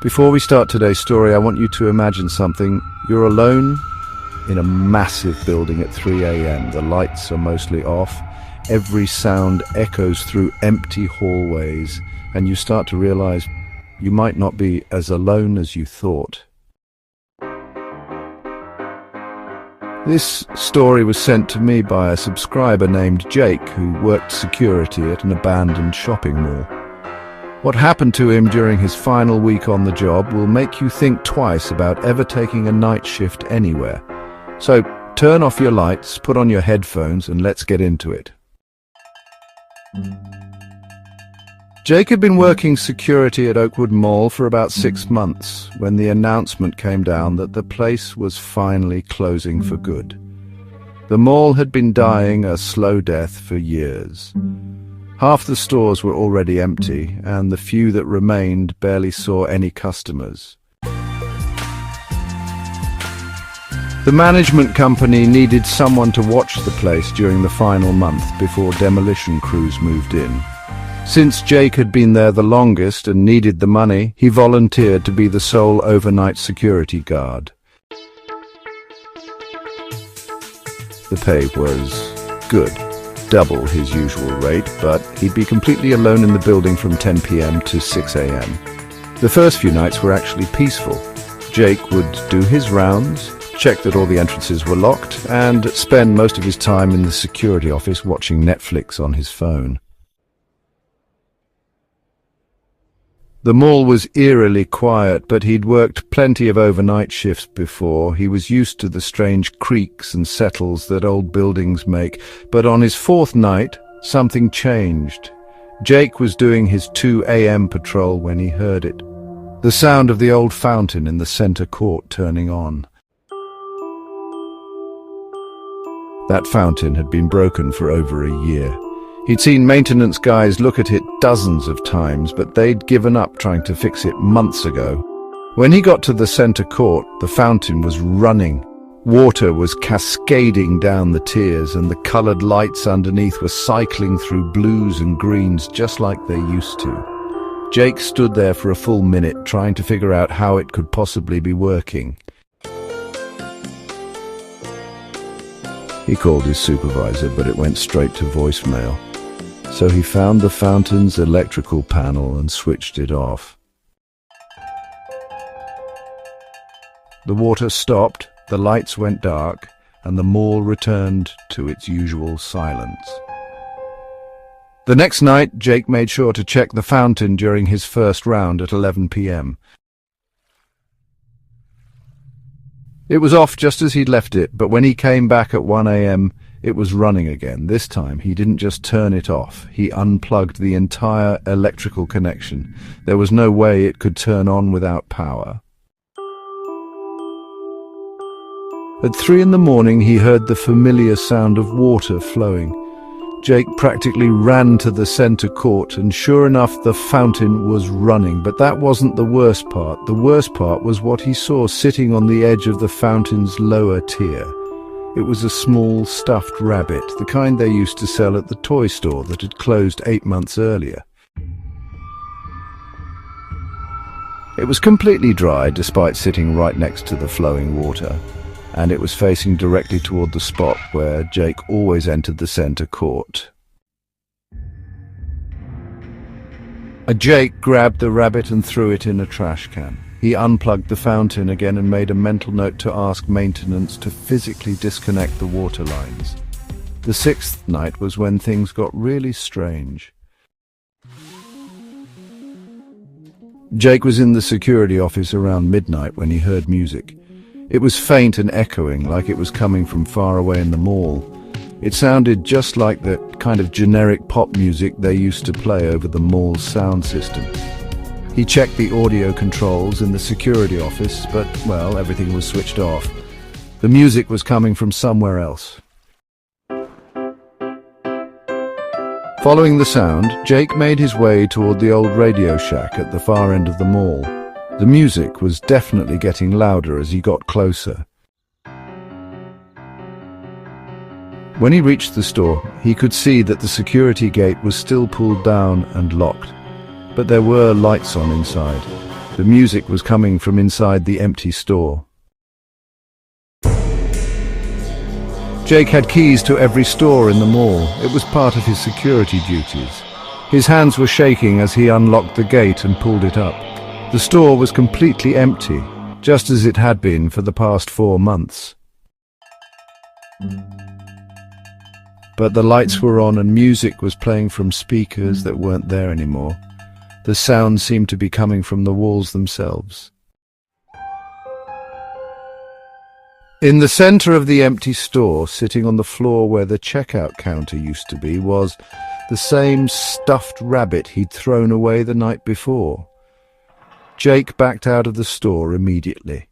Before we start today's story, I want you to imagine something. You're alone in a massive building at 3 a.m. The lights are mostly off. Every sound echoes through empty hallways, and you start to realize you might not be as alone as you thought. This story was sent to me by a subscriber named Jake, who worked security at an abandoned shopping mall. What happened to him during his final week on the job will make you think twice about ever taking a night shift anywhere. So turn off your lights, put on your headphones, and let's get into it. Jake had been working security at Oakwood Mall for about 6 months when the announcement came down that the place was finally closing for good. The mall had been dying a slow death for years. Half the stores were already empty, and the few that remained barely saw any customers. The management company needed someone to watch the place during the final month before demolition crews moved in. Since Jake had been there the longest and needed the money, he volunteered to be the sole overnight security guard. The pay was good. Double his usual rate, but he'd be completely alone in the building from 10 p.m. to 6 a.m. The first few nights were actually peaceful. Jake would do his rounds, check that all the entrances were locked, and spend most of his time in the security office watching Netflix on his phone. The mall was eerily quiet, but he'd worked plenty of overnight shifts before. He was used to the strange creaks and settles that old buildings make. But on his fourth night, something changed. Jake was doing his 2 a.m. patrol when he heard it. The sound of the old fountain in the center court turning on. That fountain had been broken for over a year. He'd seen maintenance guys look at it dozens of times, but they'd given up trying to fix it months ago. When he got to the center court, the fountain was running. Water was cascading down the tiers, and the colored lights underneath were cycling through blues and greens just like they used to. Jake stood there for a full minute, trying to figure out how it could possibly be working. He called his supervisor, but it went straight to voicemail. So he found the fountain's electrical panel and switched it off. The water stopped, the lights went dark, and the mall returned to its usual silence. The next night, Jake made sure to check the fountain during his first round at 11 p.m. It was off just as he'd left it, but when he came back at 1 a.m., it was running again. This time, he didn't just turn it off. He unplugged the entire electrical connection. There was no way it could turn on without power. At 3 in the morning, he heard the familiar sound of water flowing. Jake practically ran to the center court, and sure enough, the fountain was running. But that wasn't the worst part. The worst part was what he saw sitting on the edge of the fountain's lower tier. It was a small stuffed rabbit, the kind they used to sell at the toy store that had closed 8 months earlier. It was completely dry despite sitting right next to the flowing water, and it was facing directly toward the spot where Jake always entered the center court. Jake grabbed the rabbit and threw it in a trash can. He unplugged the fountain again and made a mental note to ask maintenance to physically disconnect the water lines. The 6th night was when things got really strange. Jake was in the security office around midnight when he heard music. It was faint and echoing, like it was coming from far away in the mall. It sounded just like the kind of generic pop music they used to play over the mall's sound system. He checked the audio controls in the security office, but, well, everything was switched off. The music was coming from somewhere else. Following the sound, Jake made his way toward the old Radio Shack at the far end of the mall. The music was definitely getting louder as he got closer. When he reached the store, he could see that the security gate was still pulled down and locked, but there were lights on inside. The music was coming from inside the empty store. Jake had keys to every store in the mall. It was part of his security duties. His hands were shaking as he unlocked the gate and pulled it up. The store was completely empty, just as it had been for the past 4 months. But the lights were on and music was playing from speakers that weren't there anymore. The sound seemed to be coming from the walls themselves. In the center of the empty store, sitting on the floor where the checkout counter used to be, was the same stuffed rabbit he'd thrown away the night before. Jake backed out of the store immediately.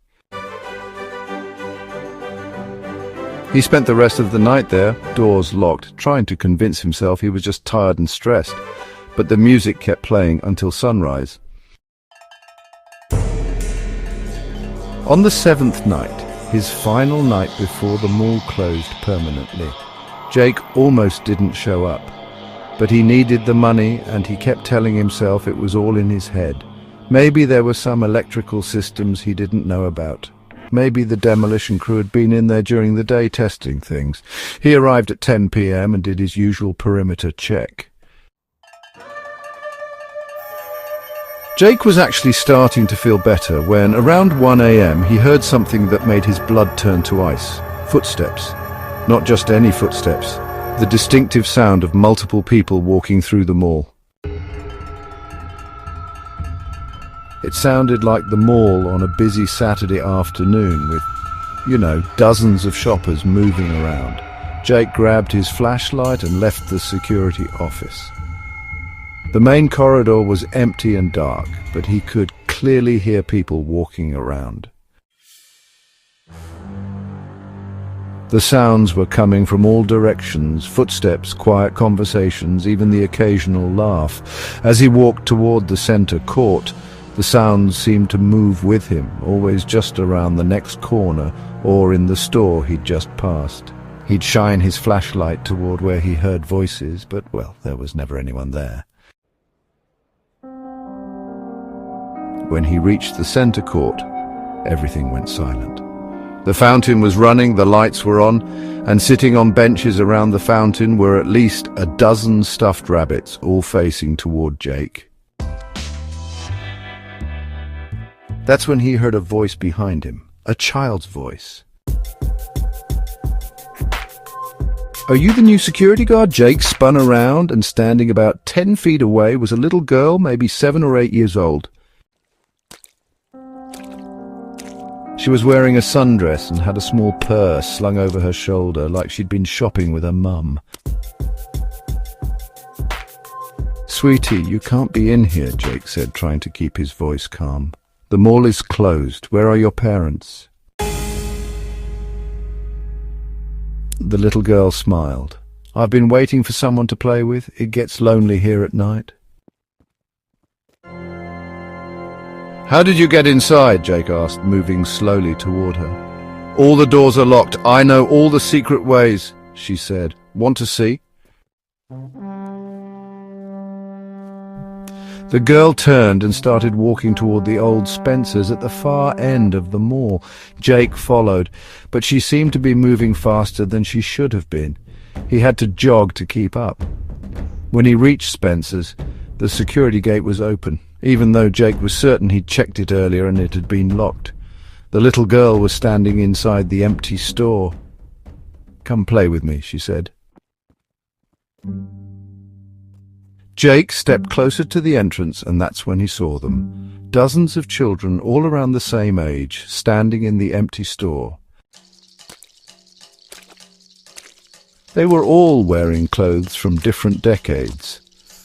He spent the rest of the night there, doors locked, trying to convince himself he was just tired and stressed, but the music kept playing until sunrise. On the 7th night, his final night before the mall closed permanently, Jake almost didn't show up. But he needed the money, and he kept telling himself it was all in his head. Maybe there were some electrical systems he didn't know about. Maybe the demolition crew had been in there during the day testing things. He arrived at 10 p.m. and did his usual perimeter check. Jake was actually starting to feel better when, around 1 a.m., he heard something that made his blood turn to ice. Footsteps. Not just any footsteps. The distinctive sound of multiple people walking through the mall. It sounded like the mall on a busy Saturday afternoon with, dozens of shoppers moving around. Jake grabbed his flashlight and left the security office. The main corridor was empty and dark, but he could clearly hear people walking around. The sounds were coming from all directions, footsteps, quiet conversations, even the occasional laugh. As he walked toward the center court, the sounds seemed to move with him, always just around the next corner or in the store he'd just passed. He'd shine his flashlight toward where he heard voices, but, well, there was never anyone there. When he reached the center court, everything went silent. The fountain was running, the lights were on, and sitting on benches around the fountain were at least a dozen stuffed rabbits, all facing toward Jake. That's when he heard a voice behind him, a child's voice. "Are you the new security guard?" Jake spun around, and standing about 10 feet away was a little girl, maybe 7 or 8 years old. She was wearing a sundress and had a small purse slung over her shoulder, like she'd been shopping with her mum. "Sweetie, you can't be in here," Jake said, trying to keep his voice calm. "The mall is closed. Where are your parents?" The little girl smiled. "I've been waiting for someone to play with. It gets lonely here at night." "How did you get inside?" Jake asked, moving slowly toward her. "All the doors are locked. I know all the secret ways," she said. "Want to see?" The girl turned and started walking toward the old Spencer's at the far end of the mall. Jake followed, but she seemed to be moving faster than she should have been. He had to jog to keep up. When he reached Spencer's, the security gate was open, even though Jake was certain he'd checked it earlier and it had been locked. The little girl was standing inside the empty store. "Come play with me," she said. Jake stepped closer to the entrance, and that's when he saw them. Dozens of children, all around the same age, standing in the empty store. They were all wearing clothes from different decades.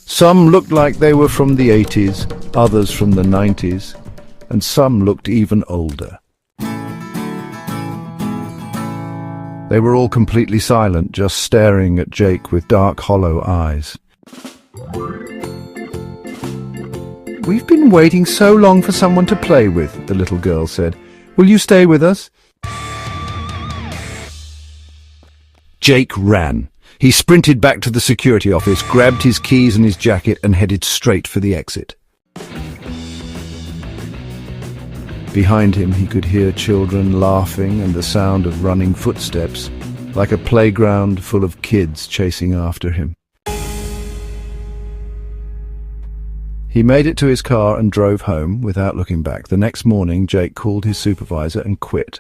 Some looked like they were from the 80s, others from the 90s, and some looked even older. They were all completely silent, just staring at Jake with dark, hollow eyes. "We've been waiting so long for someone to play with," the little girl said. "Will you stay with us?" Jake ran. He sprinted back to the security office, grabbed his keys and his jacket, and headed straight for the exit. Behind him he could hear children laughing and the sound of running footsteps, like a playground full of kids chasing after him. He made it to his car and drove home without looking back. The next morning, Jake called his supervisor and quit.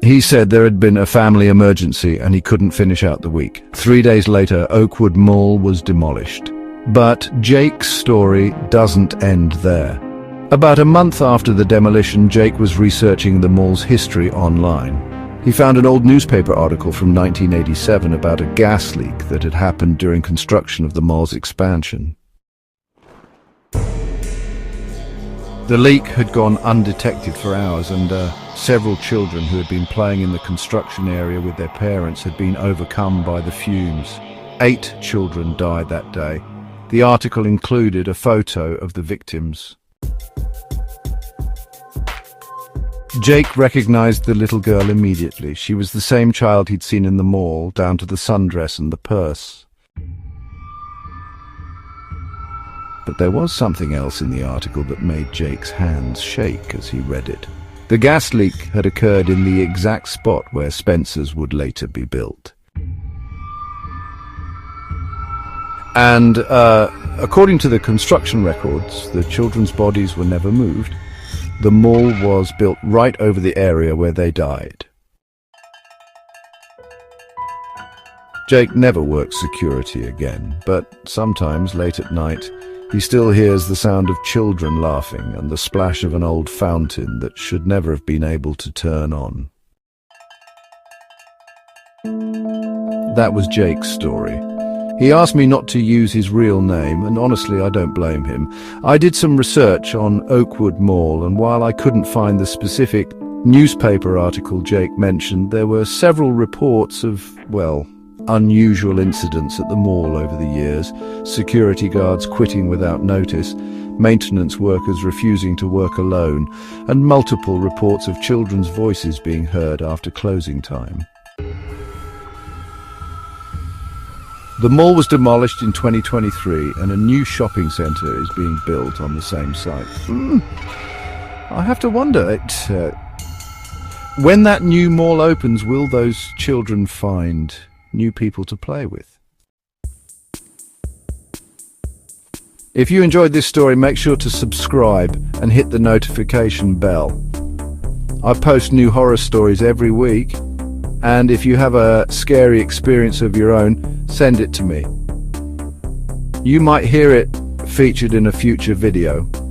He said there had been a family emergency and he couldn't finish out the week. 3 days later, Oakwood Mall was demolished. But Jake's story doesn't end there. About a month after the demolition, Jake was researching the mall's history online. He found an old newspaper article from 1987 about a gas leak that had happened during construction of the mall's expansion. The leak had gone undetected for hours, and several children who had been playing in the construction area with their parents had been overcome by the fumes. 8 children died that day. The article included a photo of the victims. Jake recognized the little girl immediately. She was the same child he'd seen in the mall, down to the sundress and the purse. But there was something else in the article that made Jake's hands shake as he read it. The gas leak had occurred in the exact spot where Spencer's would later be built. And according to the construction records, the children's bodies were never moved. The mall was built right over the area where they died. Jake never worked security again, but sometimes late at night he still hears the sound of children laughing and the splash of an old fountain that should never have been able to turn on. That was Jake's story. He asked me not to use his real name, and honestly, I don't blame him. I did some research on Oakwood Mall, and while I couldn't find the specific newspaper article Jake mentioned, there were several reports of, well, unusual incidents at the mall over the years. Security guards quitting without notice, maintenance workers refusing to work alone, and multiple reports of children's voices being heard after closing time. The mall was demolished in 2023 and a new shopping centre is being built on the same site. I have to wonder, when that new mall opens, will those children find new people to play with? If you enjoyed this story, make sure to subscribe and hit the notification bell. I post new horror stories every week. And if you have a scary experience of your own, send it to me. You might hear it featured in a future video.